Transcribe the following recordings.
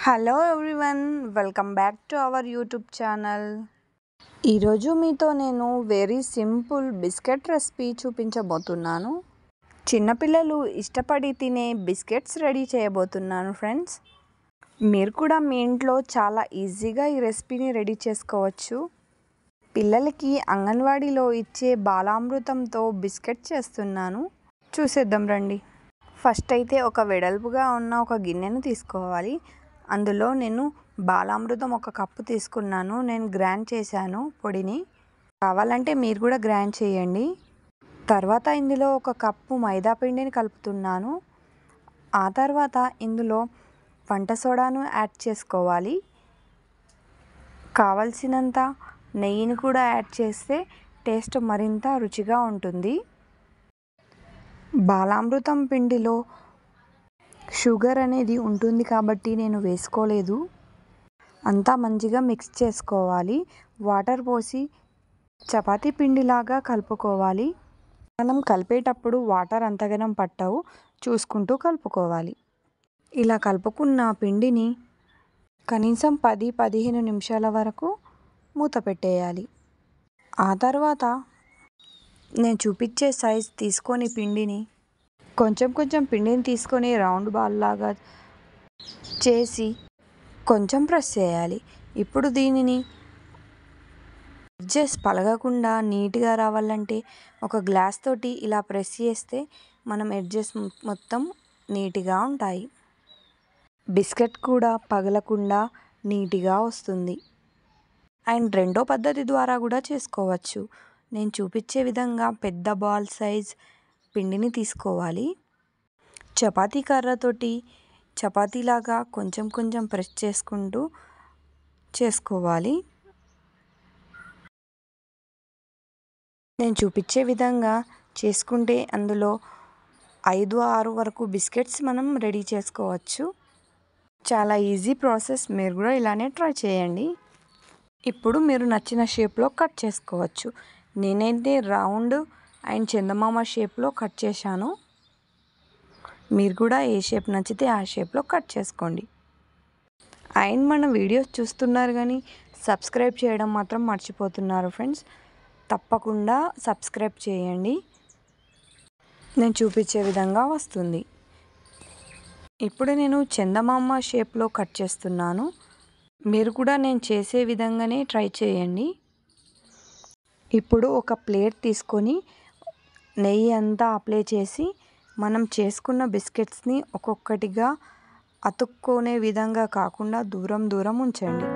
Hello everyone, welcome back to our YouTube channel. ఈరోజు మీతో నేను వెరీ సింపుల్ బిస్కెట్ రెసిపీ చూపించబోతున్నాను. చిన్నపిల్లలు ఇష్టపడి తినే బిస్కెట్స్ రెడీ చేయబోతున్నాను ఫ్రెండ్స్. మీరు కూడా మీ ఇంట్లో చాలా ఈజీగా ఈ రెసిపీని రెడీ చేసుకోవచ్చు. పిల్లలకి అంగన్వాడీలో ఇచ్చే బాలామృతంతో బిస్కెట్ చేస్తున్నాను. చూసేద్దాం రండి. ఫస్ట్ అయితే ఒక వెడల్పుగా ఉన్న ఒక గిన్నెను తీసుకోవాలి. అందులో నేను బాలామృతం 1 కప్పు తీసుకున్నాను. నేను గ్రైండ్ చేశాను పొడిని. కావాలంటే మీరు కూడా గ్రైండ్ చేయండి. తర్వాత ఇందులో 1 కప్పు మైదా పిండిని కలుపుతున్నాను. ఆ తర్వాత ఇందులో వంట సోడాను యాడ్ చేసుకోవాలి. కావలసినంత నెయ్యిని కూడా యాడ్ చేస్తే టేస్ట్ మరింత రుచిగా ఉంటుంది. బాలామృతం పిండిలో షుగర్ అనేది ఉంటుంది కాబట్టి నేను వేసుకోలేదు. అంతా మంచిగా మిక్స్ చేసుకోవాలి. వాటర్ పోసి చపాతీ పిండిలాగా కలుపుకోవాలి. మనం కలిపేటప్పుడు వాటర్ అంతగనం పట్టవు, చూసుకుంటూ కలుపుకోవాలి. ఇలా కలుపుకున్న పిండిని కనీసం 10-15 నిమిషాల వరకు మూత పెట్టేయాలి. ఆ తర్వాత నేను చూపించే సైజ్ తీసుకొని కొంచెం పిండిని తీసుకొని రౌండ్ బాల్ లాగా చేసి కొంచెం ప్రెస్ చేయాలి. ఇప్పుడు దీనిని ఎడ్జెస్ పలగకుండా నీట్గా రావాలంటే ఒక గ్లాస్ తోటి ఇలా ప్రెస్ చేస్తే మనం ఎడ్జెస్ మొత్తం నీట్గా ఉంటాయి. బిస్కెట్ కూడా పగలకుండా నీట్గా వస్తుంది. అండ్ రెండో పద్ధతి ద్వారా కూడా చేసుకోవచ్చు. నేను చూపించే విధంగా పెద్ద బాల్ సైజ్ పిండిని తీసుకోవాలి. చపాతీ కర్రతోటి చపాతీలాగా కొంచెం ప్రెస్ చేసుకుంటూ చేసుకోవాలి. నేను చూపించే విధంగా చేసుకుంటే అందులో 5-6 వరకు బిస్కెట్స్ మనం రెడీ చేసుకోవచ్చు. చాలా ఈజీ ప్రాసెస్. మీరు కూడా ఇలానే ట్రై చేయండి. ఇప్పుడు మీరు నచ్చిన షేప్లో కట్ చేసుకోవచ్చు. నేనైతే రౌండ్ అండ్ చందమామ షేప్లో కట్ చేశాను. మీరు కూడా ఏ షేప్ నచ్చితే ఆ షేప్లో కట్ చేసుకోండి. అండ్ మన వీడియోస్ చూస్తున్నారు కానీ సబ్స్క్రైబ్ చేయడం మాత్రం మర్చిపోతున్నారు ఫ్రెండ్స్. తప్పకుండా సబ్స్క్రైబ్ చేయండి. నేను చూపించే విధంగా వస్తుంది. ఇప్పుడు నేను చందమామ షేప్లో కట్ చేస్తున్నాను. మీరు కూడా నేను చేసే విధంగానే ట్రై చేయండి. ఇప్పుడు ఒక ప్లేట్ తీసుకొని నెయ్యి అంతా అప్లై చేసి మనం చేసుకున్న బిస్కెట్స్ని ఒక్కొక్కటిగా అతుక్కునే విధంగా కాకుండా దూరం ఉంచండి.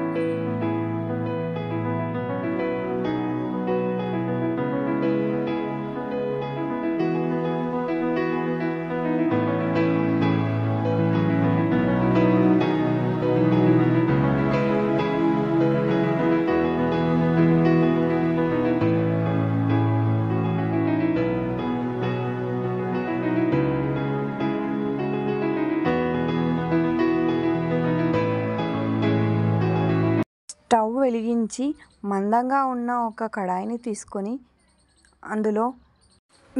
స్టవ్ వెలిగించి మందంగా ఉన్న ఒక కడాయిని తీసుకొని అందులో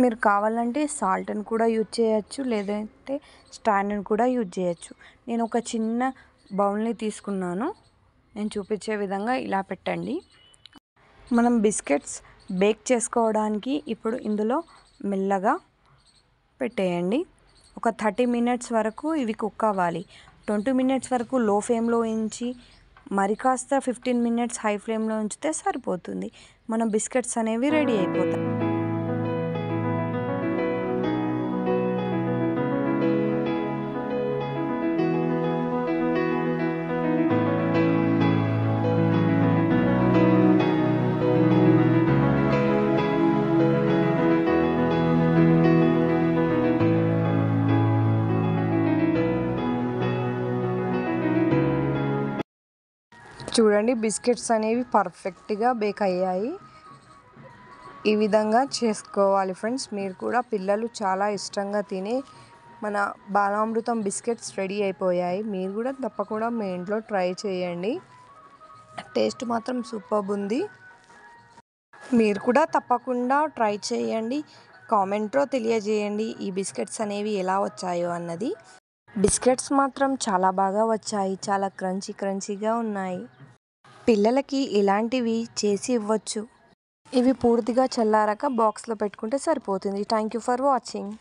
మీరు కావాలంటే సాల్ట్ని కూడా యూజ్ చేయొచ్చు, లేదంటే స్టాండ్ని కూడా యూజ్ చేయొచ్చు. నేను ఒక చిన్న బౌల్ని తీసుకున్నాను. నేను చూపించే విధంగా ఇలా పెట్టండి. మనం బిస్కెట్స్ బేక్ చేసుకోవడానికి ఇప్పుడు ఇందులో మెల్లగా పెట్టేయండి. ఒక 30 మినిట్స్ వరకు ఇవి కుక్ అవ్వాలి. 20 మినిట్స్ వరకు లో ఫ్లేమ్లో ఉంచి మరి కాస్త 15 మినిట్స్ హై ఫ్లేమ్లో ఉంచితే సరిపోతుంది. మన బిస్కెట్స్ అనేవి రెడీ అయిపోతాయి. చూడండి, బిస్కెట్స్ అనేవి పర్ఫెక్ట్గా బేక్ అయ్యాయి. ఈ విధంగా చేసుకోవాలి ఫ్రెండ్స్. మీరు కూడా పిల్లలు చాలా ఇష్టంగా తినే మన బాలామృతం బిస్కెట్స్ రెడీ అయిపోయాయి. మీరు కూడా తప్పకుండా మీ ఇంట్లో ట్రై చేయండి. టేస్ట్ మాత్రం సూపర్బ్ ఉంది. మీరు కూడా తప్పకుండా ట్రై చేయండి. కామెంట్లో తెలియజేయండి ఈ బిస్కెట్స్ అనేవి ఎలా వచ్చాయో అన్నది. బిస్కెట్స్ మాత్రం చాలా బాగా వచ్చాయి. చాలా క్రంచీగా ఉన్నాయి. పిల్లలకి ఇలాంటివి చేసి ఇవ్వచ్చు. ఇవి పూర్తిగా చల్లారాక బాక్స్లో పెట్టుకుంటే సరిపోతుంది. Thank you for watching.